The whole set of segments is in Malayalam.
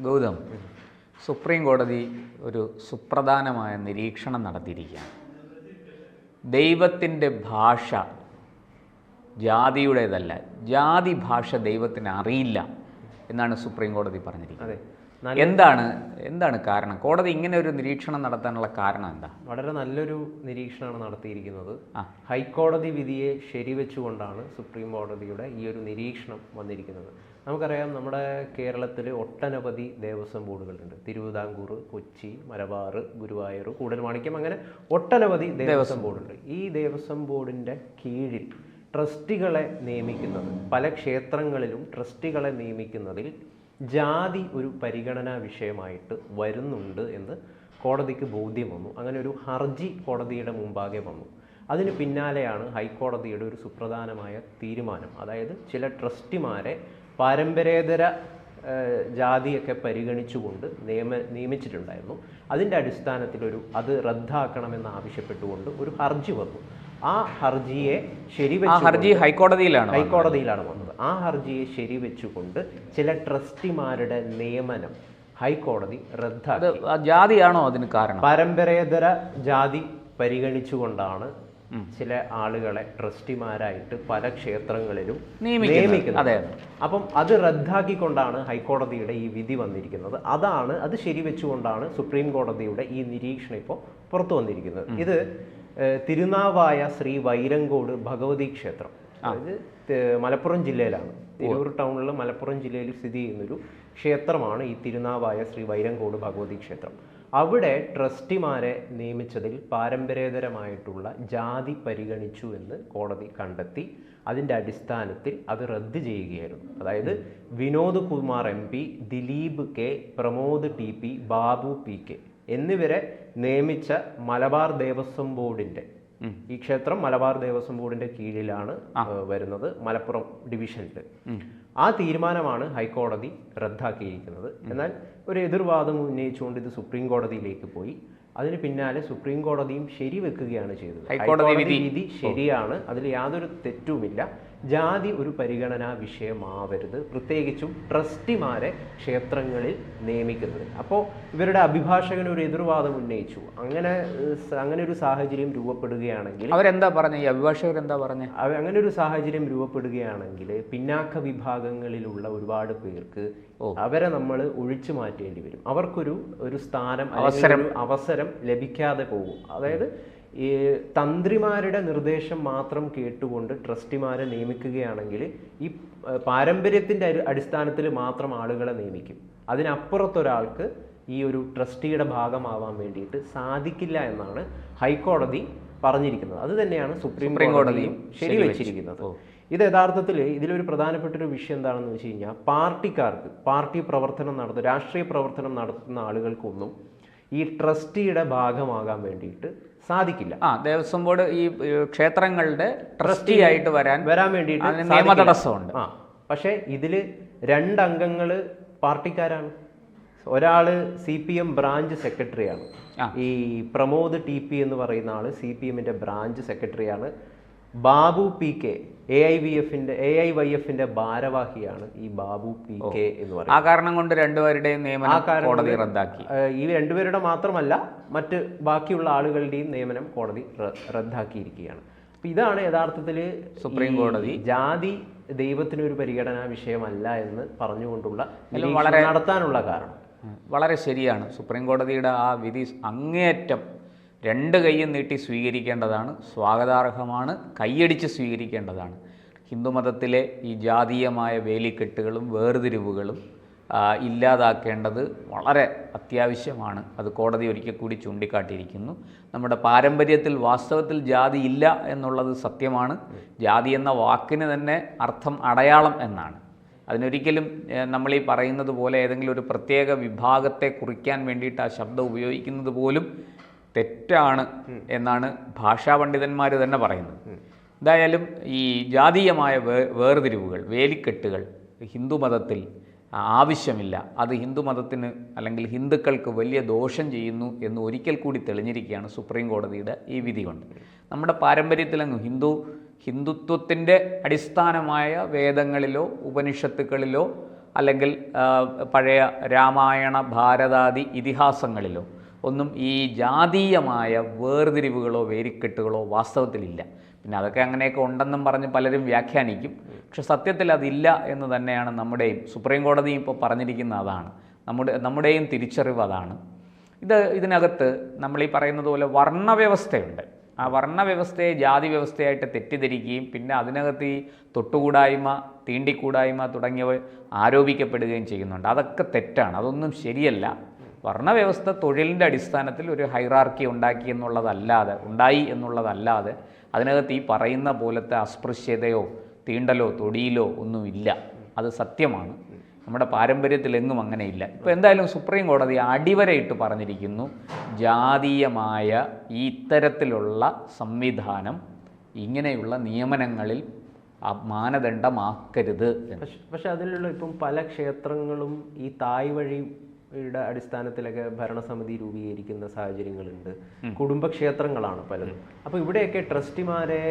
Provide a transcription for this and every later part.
ഗൗതം, സുപ്രീം കോടതി ഒരു സുപ്രധാനമായ നിരീക്ഷണം നടത്തിയിരിക്കുകയാണ്. ദൈവത്തിൻ്റെ ഭാഷ ജാതിയുടേതല്ല, ജാതി ഭാഷ ദൈവത്തിന് അറിയില്ല എന്നാണ് സുപ്രീം കോടതി പറഞ്ഞിരിക്കുന്നത്. എന്താണ് കാരണം? കോടതി ഇങ്ങനെ ഒരു നിരീക്ഷണം നടത്താനുള്ള കാരണം എന്താ? വളരെ നല്ലൊരു നിരീക്ഷണമാണ് നടത്തിയിരിക്കുന്നത്. ഹൈക്കോടതി വിധിയെ ശരിവെച്ചുകൊണ്ടാണ് സുപ്രീം കോടതിയുടെ ഈ ഒരു നിരീക്ഷണം വന്നിരിക്കുന്നത്. നമുക്കറിയാം, നമ്മുടെ കേരളത്തിൽ ഒട്ടനവധി ദേവസ്വം ബോർഡുകളുണ്ട്. തിരുവിതാംകൂർ, കൊച്ചി, മലബാർ, ഗുരുവായൂർ, കൂടൽമാണിക്യം, അങ്ങനെ ഒട്ടനവധി ദേവസ്വം ബോർഡുണ്ട്. ഈ ദേവസ്വം ബോർഡിൻ്റെ കീഴിൽ ട്രസ്റ്റികളെ നിയമിക്കുന്നത്, പല ക്ഷേത്രങ്ങളിലും ട്രസ്റ്റികളെ നിയമിക്കുന്നതിൽ ജാതി ഒരു പരിഗണനാ വിഷയമായിട്ട് വരുന്നുണ്ട് എന്ന് കോടതിക്ക് ബോധ്യം വന്നു. അങ്ങനെ ഒരു ഹർജി കോടതിയുടെ മുമ്പാകെ വന്നു. അതിന് പിന്നാലെയാണ് ഹൈക്കോടതിയുടെ ഒരു സുപ്രധാനമായ തീരുമാനം. അതായത് ചില ട്രസ്റ്റിമാരെ പാരമ്പര്യേതര ജാതിയൊക്കെ പരിഗണിച്ചുകൊണ്ട് നിയമിച്ചിട്ടുണ്ടായിരുന്നു. അതിൻ്റെ അടിസ്ഥാനത്തിൽ അത് റദ്ദാക്കണമെന്ന് ആവശ്യപ്പെട്ടുകൊണ്ട് ഒരു ഹർജി വന്നു. ആ ഹർജിയെ ഹൈക്കോടതിയിലാണ് വന്നത്. ആ ഹർജിയെ ശരിവെച്ചുകൊണ്ട് ചില ട്രസ്റ്റിമാരുടെ നിയമനം ഹൈക്കോടതി റദ്ദാക്കി. ജാതിയാണോ അതിന് കാരണം? പാരമ്പര്യേതര ജാതി പരിഗണിച്ചുകൊണ്ടാണ് ചില ആളുകളെ ട്രസ്റ്റിമാരായിട്ട് പല ക്ഷേത്രങ്ങളിലും നിയമിക്കുന്നത്. അപ്പം അത് റദ്ദാക്കിക്കൊണ്ടാണ് ഹൈക്കോടതിയുടെ ഈ വിധി വന്നിരിക്കുന്നത്. അത് ശരിവെച്ചുകൊണ്ടാണ് സുപ്രീം കോടതിയുടെ ഈ നിരീക്ഷണം ഇപ്പോൾ പുറത്തു വന്നിരിക്കുന്നത്. ഇത് തിരുനാവായ ശ്രീ വൈരങ്കോട് ഭഗവതി ക്ഷേത്രം, അതായത് മലപ്പുറം ജില്ലയിലാണ്, തിരൂർ ടൗണിൽ മലപ്പുറം ജില്ലയിൽ സ്ഥിതി ചെയ്യുന്നൊരു ക്ഷേത്രമാണ് ഈ തിരുനാവായ ശ്രീ വൈരങ്കോട് ഭഗവതി ക്ഷേത്രം. അവിടെ ട്രസ്റ്റിമാരെ നിയമിച്ചതിൽ പാരമ്പര്യേതരമായിട്ടുള്ള ജാതി പരിഗണിച്ചു എന്ന് കോടതി കണ്ടെത്തി. അതിൻ്റെ അടിസ്ഥാനത്തിൽ അത് റദ്ദ് ചെയ്യുകയായിരുന്നു. അതായത് Vinod Kumar MP, Dileep K, Pramod TP, Babu PK എന്നിവരെ നിയമിച്ച മലബാർ ദേവസ്വം ബോർഡിൻ്റെ, ഈ ക്ഷേത്രം മലബാർ ദേവസ്വം ബോർഡിൻ്റെ കീഴിലാണ് വരുന്നത്, മലപ്പുറം ഡിവിഷനിൽ. ആ തീരുമാനമാണ് ഹൈക്കോടതി റദ്ദാക്കിയിരിക്കുന്നത്. എന്നാൽ ഒരു എതിർവാദം ഉന്നയിച്ചുകൊണ്ട് ഇത് സുപ്രീം കോടതിയിലേക്ക് പോയി. അതിന് പിന്നാലെ സുപ്രീം കോടതിയും ശരിവെക്കുകയാണ് ചെയ്തത്. ഹൈക്കോടതി വിധി ശരിയാണ്, അതിൽ യാതൊരു തെറ്റുമില്ല. ജാതി ഒരു പരിഗണനാ വിഷയമാവരുത്, പ്രത്യേകിച്ചും ട്രസ്റ്റിമാരെ ക്ഷേത്രങ്ങളിൽ നിയമിക്കുന്നത്. അപ്പോൾ ഇവരുടെ അഭിഭാഷകൻ ഒരു എതിർവാദം ഉന്നയിച്ചു. അങ്ങനെ ഒരു സാഹചര്യം രൂപപ്പെടുകയാണെങ്കിൽ അവരെന്താ പറഞ്ഞത്? ഈ അഭിഭാഷകർ എന്താ പറഞ്ഞത്? അങ്ങനെ ഒരു സാഹചര്യം രൂപപ്പെടുകയാണെങ്കിൽ പിന്നാക്ക വിഭാഗങ്ങളിലുള്ള ഒരുപാട് പേർക്ക് അവരെ നമ്മൾ ഒഴിച്ചു മാറ്റേണ്ടി വരും. അവർക്കൊരു സ്ഥാനം, അവസരം ലഭിക്കാതെ പോകും. അതായത് ഈ തന്ത്രിമാരുടെ നിർദ്ദേശം മാത്രം കേട്ടുകൊണ്ട് ട്രസ്റ്റിമാരെ നിയമിക്കുകയാണെങ്കിൽ ഈ പാരമ്പര്യത്തിൻ്റെ അടിസ്ഥാനത്തിൽ മാത്രം ആളുകളെ നിയമിക്കും. അതിനപ്പുറത്തൊരാൾക്ക് ഈ ഒരു ട്രസ്റ്റിയുടെ ഭാഗമാവാൻ വേണ്ടിയിട്ട് സാധിക്കില്ല എന്നാണ് ഹൈക്കോടതി പറഞ്ഞിരിക്കുന്നത്. അത് തന്നെയാണ് സുപ്രീം കോടതിയും ശരിവെച്ചിരിക്കുന്നത്. ഇത് യഥാർത്ഥത്തിൽ ഇതിലൊരു പ്രധാനപ്പെട്ടൊരു വിഷയം എന്താണെന്ന് വെച്ച് കഴിഞ്ഞാൽ, രാഷ്ട്രീയ പ്രവർത്തനം നടത്തുന്ന ആളുകൾക്കൊന്നും ഈ ട്രസ്റ്റിയുടെ ഭാഗമാകാൻ വേണ്ടിയിട്ട് സാധിക്കില്ല. ദേവസ്വം ബോർഡ് ഈ ക്ഷേത്രങ്ങളുടെ ട്രസ്റ്റി ആയിട്ട് വരാൻ വേണ്ടിയിട്ട് നിയമ തടസ്സമുണ്ട്. പക്ഷേ ഇതിൽ 2 അംഗങ്ങൾ പാർട്ടിക്കാരാണ്. ഒരാള് CPM ബ്രാഞ്ച് സെക്രട്ടറിയാണ്. ഈ പ്രമോദ് TP എന്ന് പറയുന്ന ആള് CPMന്റെ ബ്രാഞ്ച് സെക്രട്ടറിയാണ്. ബാബു PK AIYFന്റെ ഭാരവാഹിയാണ് ഈ ബാബു PK എന്ന് പറയുന്നത്. ആ കാരണം കൊണ്ട് രണ്ടുപേരുടെയും നിയമനം കോടതി റദ്ദാക്കി. ഈ രണ്ടുപേരുടെ മാത്രമല്ല, മറ്റ് ബാക്കിയുള്ള ആളുകളുടെയും നിയമനം കോടതി റദ്ദാക്കിയിരിക്കുകയാണ്. അപ്പൊ ഇതാണ് യഥാർത്ഥത്തിൽ സുപ്രീം കോടതി ജാതി ദൈവത്തിനൊരു പരിഗണനാ വിഷയമല്ല എന്ന് പറഞ്ഞുകൊണ്ടുള്ള നടത്താനുള്ള കാരണം. വളരെ ശരിയാണ്. സുപ്രീം കോടതിയുടെ ആ വിധി അങ്ങേയറ്റം 2 കൈയും നീട്ടി സ്വീകരിക്കേണ്ടതാണ്, സ്വാഗതാർഹമാണ്, കൈയടിച്ച് സ്വീകരിക്കേണ്ടതാണ്. ഹിന്ദുമതത്തിലെ ഈ ജാതീയമായ വേലിക്കെട്ടുകളും വേർതിരിവുകളും ഇല്ലാതാക്കേണ്ടത് വളരെ അത്യാവശ്യമാണ്. അത് കോടതി ഒരിക്കൽ കൂടി ചൂണ്ടിക്കാട്ടിയിരിക്കുന്നു. നമ്മുടെ പാരമ്പര്യത്തിൽ വാസ്തവത്തിൽ ജാതി ഇല്ല എന്നുള്ളത് സത്യമാണ്. ജാതി എന്ന വാക്കിന് തന്നെ അർത്ഥം അടയാളം എന്നാണ്. അതിനൊരിക്കലും നമ്മൾ ഈ പറയുന്നത് പോലെ ഏതെങ്കിലും ഒരു പ്രത്യേക വിഭാഗത്തെ കുറിക്കാൻ വേണ്ടിയിട്ട് ആ ശബ്ദം ഉപയോഗിക്കുന്നത് പോലും തെറ്റാണ് എന്നാണ് ഭാഷാ പണ്ഡിതന്മാർ തന്നെ പറയുന്നത്. എന്തായാലും ഈ ജാതീയമായ വേർതിരിവുകൾ, വേലിക്കെട്ടുകൾ ഹിന്ദുമതത്തിൽ ആവശ്യമില്ല. അത് ഹിന്ദുമതത്തിന് അല്ലെങ്കിൽ ഹിന്ദുക്കൾക്ക് വലിയ ദോഷം ചെയ്യുന്നു എന്ന് ഒരിക്കൽ കൂടി തെളിഞ്ഞിരിക്കുകയാണ് സുപ്രീം കോടതിയുടെ ഈ വിധി കൊണ്ട്. നമ്മുടെ പാരമ്പര്യത്തിലങ്ങ് ഹിന്ദുത്വത്തിൻ്റെ അടിസ്ഥാനമായ വേദങ്ങളിലോ ഉപനിഷത്തുക്കളിലോ അല്ലെങ്കിൽ പഴയ രാമായണ ഭാരതാദി ഇതിഹാസങ്ങളിലോ ഒന്നും ഈ ജാതീയമായ വേർതിരിവുകളോ വേരിക്കെട്ടുകളോ വാസ്തവത്തിലില്ല. പിന്നെ അതൊക്കെ അങ്ങനെയൊക്കെ ഉണ്ടെന്നും പറഞ്ഞ് പലരും വ്യാഖ്യാനിക്കും. പക്ഷെ സത്യത്തിൽ അതില്ല എന്ന് തന്നെയാണ് നമ്മുടെയും സുപ്രീം കോടതിയും ഇപ്പോൾ പറഞ്ഞിരിക്കുന്ന അതാണ്. നമ്മുടെയും തിരിച്ചറിവ് അതാണ്. ഇതിനകത്ത് നമ്മൾ ഈ പറയുന്നത് പോലെ വർണ്ണവ്യവസ്ഥയുണ്ട്. ആ വർണ്ണവ്യവസ്ഥയെ ജാതി വ്യവസ്ഥയായിട്ട് തെറ്റിദ്ധരിക്കുകയും പിന്നെ അതിനകത്ത് ഈ തൊട്ടുകൂടായ്മ, തീണ്ടിക്കൂടായ്മ തുടങ്ങിയവ ആരോപിക്കപ്പെടുകയും ചെയ്യുന്നുണ്ട്. അതൊക്കെ തെറ്റാണ്, അതൊന്നും ശരിയല്ല. വർണ്ണവ്യവസ്ഥ തൊഴിലിൻ്റെ അടിസ്ഥാനത്തിൽ ഒരു ഹൈറാർക്കി ഉണ്ടായി എന്നുള്ളതല്ലാതെ അതിനകത്ത് ഈ പറയുന്ന പോലത്തെ അസ്പൃശ്യതയോ തീണ്ടലോ തൊടിയിലോ ഒന്നുമില്ല. അത് സത്യമാണ്. നമ്മുടെ പാരമ്പര്യത്തിലെങ്ങും അങ്ങനെയില്ല. ഇപ്പോൾ എന്തായാലും സുപ്രീം കോടതി അടിവരയിട്ട് പറഞ്ഞിരിക്കുന്നു, ജാതീയമായ ഈ ഇത്തരത്തിലുള്ള സംവിധാനം ഇങ്ങനെയുള്ള നിയമനങ്ങളിൽ മാനദണ്ഡമാക്കരുത്. പക്ഷെ അതിലുള്ള ഇപ്പം പല ക്ഷേത്രങ്ങളും ഈ തായ് വഴിയുടെ അടിസ്ഥാനത്തിലൊക്കെ ഭരണസമിതി രൂപീകരിക്കുന്ന സാഹചര്യങ്ങളുണ്ട്. കുടുംബക്ഷേത്രങ്ങളാണ് പലതും. അപ്പോൾ ഇവിടെയൊക്കെ ട്രസ്റ്റിമാരെ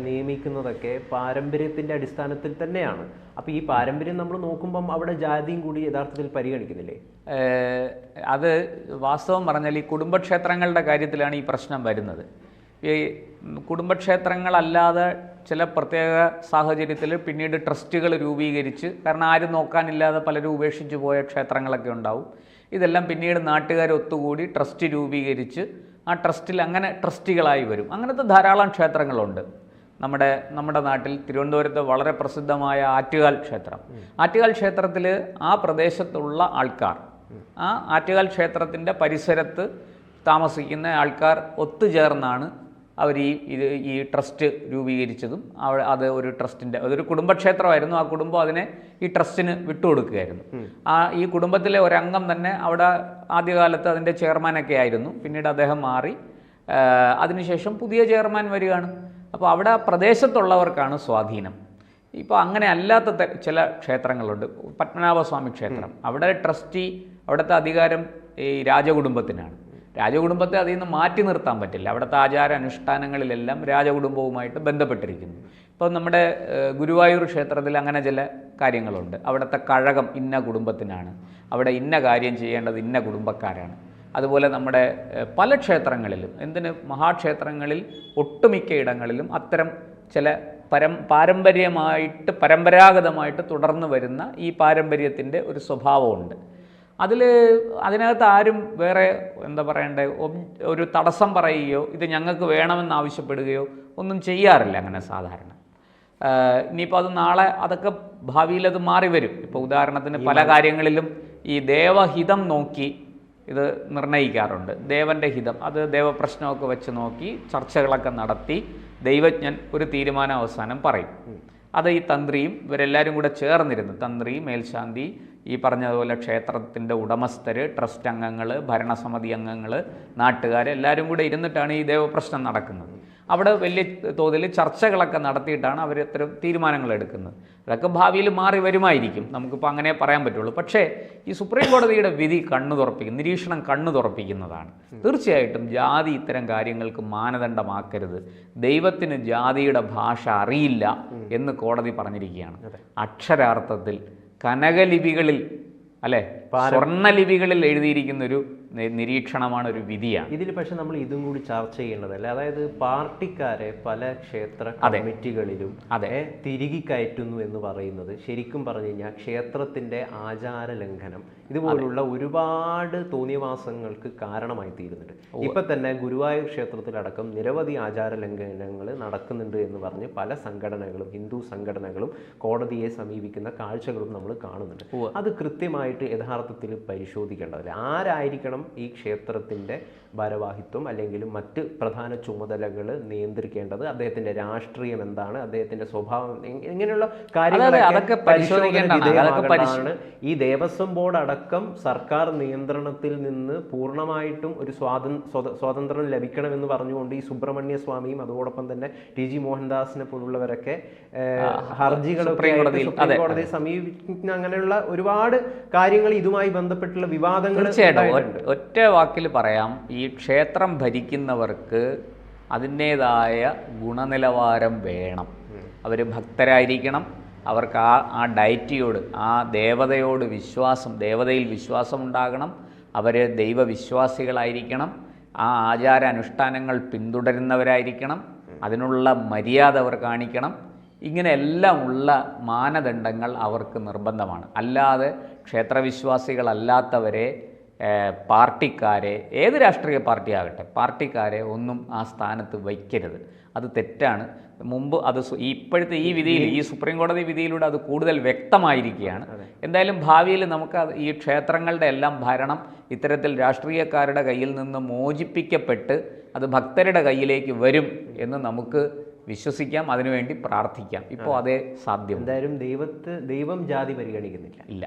നിയമിക്കുന്നതൊക്കെ പാരമ്പര്യത്തിൻ്റെ അടിസ്ഥാനത്തിൽ തന്നെയാണ്. അപ്പോൾ ഈ പാരമ്പര്യം നമ്മൾ നോക്കുമ്പം അവിടെ ജാതിയും കൂടി യഥാർത്ഥത്തിൽ പരിഗണിക്കുന്നില്ലേ? അത് വാസ്തവം പറഞ്ഞാൽ ഈ കുടുംബക്ഷേത്രങ്ങളുടെ കാര്യത്തിലാണ് ഈ പ്രശ്നം വരുന്നത്. ഈ കുടുംബക്ഷേത്രങ്ങളല്ലാതെ ചില പ്രത്യേക സാഹചര്യത്തിൽ പിന്നീട് ട്രസ്റ്റുകൾ രൂപീകരിച്ച്, കാരണം ആരും നോക്കാനില്ലാതെ പലരും ഉപേക്ഷിച്ച് പോയ ക്ഷേത്രങ്ങളൊക്കെ ഉണ്ടാവും. ഇതെല്ലാം പിന്നീട് നാട്ടുകാർ ഒത്തുകൂടി ട്രസ്റ്റ് രൂപീകരിച്ച് ആ ട്രസ്റ്റിൽ അങ്ങനെ ട്രസ്റ്റികളായി വരും. അങ്ങനത്തെ ധാരാളം ക്ഷേത്രങ്ങളുണ്ട്. നമ്മുടെ നാട്ടിൽ തിരുവനന്തപുരത്ത് വളരെ പ്രസിദ്ധമായ ആറ്റുകാൽ ക്ഷേത്രം. ആറ്റുകാൽ ക്ഷേത്രത്തിൽ ആ പ്രദേശത്തുള്ള ആൾക്കാർ, ആ ആറ്റുകാൽ ക്ഷേത്രത്തിൻ്റെ പരിസരത്ത് താമസിക്കുന്ന ആൾക്കാർ ഒത്തുചേർന്നാണ് അവർ ഈ ട്രസ്റ്റ് രൂപീകരിച്ചതും. അത് അതൊരു കുടുംബക്ഷേത്രമായിരുന്നു. ആ കുടുംബം അതിനെ ഈ ട്രസ്റ്റിന് വിട്ടുകൊടുക്കുകയായിരുന്നു. ഈ കുടുംബത്തിലെ ഒരംഗം തന്നെ അവിടെ ആദ്യകാലത്ത് അതിൻ്റെ ചെയർമാനൊക്കെ ആയിരുന്നു. പിന്നീട് അദ്ദേഹം മാറി, അതിനുശേഷം പുതിയ ചെയർമാൻ വരികയാണ്. അപ്പോൾ അവിടെ പ്രദേശത്തുള്ളവർക്കാണ് സ്വാധീനം. ഇപ്പോൾ അങ്ങനെ അല്ലാത്ത ചില ക്ഷേത്രങ്ങളുണ്ട്. പത്മനാഭസ്വാമി ക്ഷേത്രം, അവിടെ ട്രസ്റ്റി, അവിടുത്തെ അധികാരം ഈ രാജകുടുംബത്തിനാണ്. രാജകുടുംബത്തെ അതിൽ നിന്ന് മാറ്റി നിർത്താൻ പറ്റില്ല. അവിടുത്തെ ആചാര അനുഷ്ഠാനങ്ങളിലെല്ലാം രാജകുടുംബവുമായിട്ട് ബന്ധപ്പെട്ടിരിക്കുന്നു. ഇപ്പോൾ നമ്മുടെ ഗുരുവായൂർ ക്ഷേത്രത്തിൽ അങ്ങനെ ചില കാര്യങ്ങളുണ്ട്. അവിടുത്തെ കഴകം ഇന്ന കുടുംബത്തിനാണ്, അവിടെ ഇന്ന കാര്യം ചെയ്യേണ്ടത് ഇന്ന കുടുംബക്കാരാണ്. അതുപോലെ നമ്മുടെ പല ക്ഷേത്രങ്ങളിലും, മഹാക്ഷേത്രങ്ങളിൽ ഒട്ടുമിക്ക ഇടങ്ങളിലും അത്തരം ചില പരമ്പരാഗതമായിട്ട് തുടർന്ന് വരുന്ന ഈ പാരമ്പര്യത്തിൻ്റെ ഒരു സ്വഭാവമുണ്ട്. അതിനകത്ത് ആരും വേറെ ഒരു തടസ്സം പറയുകയോ ഇത് ഞങ്ങൾക്ക് വേണമെന്ന് ആവശ്യപ്പെടുകയോ ഒന്നും ചെയ്യാറില്ല അങ്ങനെ സാധാരണ. ഇനിയിപ്പോൾ അത് നാളെ അതൊക്കെ ഭാവിയിൽ അത് മാറി വരും. ഇപ്പോൾ ഉദാഹരണത്തിന് പല കാര്യങ്ങളിലും ഈ ദേവഹിതം നോക്കി ഇത് നിർണ്ണയിക്കാറുണ്ട്. ദേവൻ്റെ ഹിതം, അത് ദേവപ്രശ്നമൊക്കെ വെച്ച് നോക്കി ചർച്ചകളൊക്കെ നടത്തി ദൈവജ്ഞൻ ഒരു തീരുമാനം അവസാനം പറയും. അത് ഈ തന്ത്രിയും ഇവരെല്ലാവരും കൂടെ ചേർന്നിരുന്നു, തന്ത്രി, മേൽശാന്തി, ഈ പറഞ്ഞതുപോലെ ക്ഷേത്രത്തിൻ്റെ ഉടമസ്ഥർ, ട്രസ്റ്റ് അംഗങ്ങൾ, ഭരണസമിതി അംഗങ്ങൾ, നാട്ടുകാർ എല്ലാവരും കൂടെ ഇരുന്നിട്ടാണ് ഈ ദേവപ്രശ്നം നടക്കുന്നത്. അവിടെ വലിയ തോതിൽ ചർച്ചകളൊക്കെ നടത്തിയിട്ടാണ് അവർ ഇത്തരം തീരുമാനങ്ങൾ എടുക്കുന്നത്. അതൊക്കെ ഭാവിയിൽ മാറി വരുമായിരിക്കും, നമുക്കിപ്പോൾ അങ്ങനെ പറയാൻ പറ്റുള്ളൂ. പക്ഷേ ഈ സുപ്രീം കോടതിയുടെ വിധി നിരീക്ഷണം കണ്ണു തുറപ്പിക്കുന്നതാണ്. തീർച്ചയായിട്ടും ജാതി ഇത്തരം കാര്യങ്ങൾക്ക് മാനദണ്ഡമാക്കരുത്. ദൈവത്തിന് ജാതിയുടെ ഭാഷ അറിയില്ല എന്ന് കോടതി പറഞ്ഞിരിക്കുകയാണ്. അക്ഷരാർത്ഥത്തിൽ കനകലിപികളിൽ, അല്ലേ, സ്വർണ്ണലിപികളിൽ എഴുതിയിരിക്കുന്ന ഒരു നിരീക്ഷണമാണ്, ഒരു വിധിയാണ്. ഇതിൽ പക്ഷെ നമ്മൾ ഇതും കൂടി ചർച്ച ചെയ്യേണ്ടതല്ലേ? അതായത് പാർട്ടിക്കാരെ പല ക്ഷേത്ര കമ്മിറ്റികളിലും തിരികെ കയറ്റുന്നു എന്ന് പറയുന്നത് ശരിക്കും പറഞ്ഞു കഴിഞ്ഞാൽ ക്ഷേത്രത്തിന്റെ ആചാര ലംഘനം, ഇതുപോലുള്ള ഒരുപാട് തോന്നിയവാസങ്ങൾക്ക് കാരണമായി തീരുന്നുണ്ട്. ഇപ്പൊ തന്നെ ഗുരുവായൂർ ക്ഷേത്രത്തിലടക്കം നിരവധി ആചാര ലംഘനങ്ങൾ നടക്കുന്നുണ്ട് എന്ന് പറഞ്ഞ് പല സംഘടനകളും, ഹിന്ദു സംഘടനകളും കോടതിയെ സമീപിക്കുന്ന കാഴ്ചകളും നമ്മൾ കാണുന്നുണ്ട്. അത് കൃത്യമായിട്ട് യഥാർത്ഥത്തിൽ പരിശോധിക്കേണ്ടതല്ലേ? ആരായിരിക്കണം ഈ ക്ഷേത്രത്തിന്റെ ഭാരവാഹിത്വം അല്ലെങ്കിൽ മറ്റ് പ്രധാന ചുമതലകൾ നിയന്ത്രിക്കേണ്ടത്? അദ്ദേഹത്തിന്റെ രാഷ്ട്രീയം എന്താണ്, അദ്ദേഹത്തിന്റെ സ്വഭാവം, ഇങ്ങനെയുള്ള കാര്യങ്ങളൊക്കെ പരിശോധന. ഈ ദേവസ്വം ബോർഡ് അടക്കം സർക്കാർ നിയന്ത്രണത്തിൽ നിന്ന് പൂർണ്ണമായിട്ടും ഒരു സ്വാതന്ത്ര്യം ലഭിക്കണമെന്ന് പറഞ്ഞുകൊണ്ട് ഈ സുബ്രഹ്മണ്യ സ്വാമിയും അതോടൊപ്പം തന്നെ TG മോഹൻദാസിനെ പോലുള്ളവരൊക്കെ ഹർജികളൊക്കെ സുപ്രീം കോടതിയെ സമീപിക്കുന്ന അങ്ങനെയുള്ള ഒരുപാട് കാര്യങ്ങൾ ഇതുമായി ബന്ധപ്പെട്ടുള്ള വിവാദങ്ങൾ. ഒറ്റ വാക്കിൽ പറയാം, ഈ ക്ഷേത്രം ഭരിക്കുന്നവർക്ക് അതിൻ്റേതായ ഗുണനിലവാരം വേണം. അവർ ഭക്തരായിരിക്കണം, അവർക്ക് ആ ഡയറ്റിയോട്, ആ ദേവതയോട് വിശ്വാസം, ദേവതയിൽ വിശ്വാസമുണ്ടാകണം, അവർ ദൈവവിശ്വാസികളായിരിക്കണം, ആ ആചാര അനുഷ്ഠാനങ്ങൾ പിന്തുടരുന്നവരായിരിക്കണം, അതിനുള്ള മര്യാദ അവർ കാണിക്കണം. ഇങ്ങനെയെല്ലാം ഉള്ള മാനദണ്ഡങ്ങൾ അവർക്ക് നിർബന്ധമാണ്. അല്ലാതെ ക്ഷേത്രവിശ്വാസികളല്ലാത്തവരെ, പാർട്ടിക്കാരെ, ഏത് രാഷ്ട്രീയ പാർട്ടി ആകട്ടെ, പാർട്ടിക്കാരെ ഒന്നും ആ സ്ഥാനത്ത് വയ്ക്കരുത്. അത് തെറ്റാണ്. മുമ്പ് അത് ഇപ്പോഴത്തെ ഈ വിധിയിൽ, ഈ സുപ്രീം കോടതി വിധിയിലൂടെ അത് കൂടുതൽ വ്യക്തമായിരിക്കുകയാണ്. എന്തായാലും ഭാവിയിൽ നമുക്ക് ഈ ക്ഷേത്രങ്ങളുടെ എല്ലാം ഭരണം ഇത്തരത്തിൽ രാഷ്ട്രീയക്കാരുടെ കയ്യിൽ നിന്ന് മോചിപ്പിക്കപ്പെട്ട് അത് ഭക്തരുടെ കയ്യിലേക്ക് വരും എന്ന് നമുക്ക് വിശ്വസിക്കാം, അതിനുവേണ്ടി പ്രാർത്ഥിക്കാം. ഇപ്പോൾ അതേ സാധ്യം. എന്തായാലും ദൈവം ജാതി പരിഗണിക്കുന്നില്ല. ഇല്ല.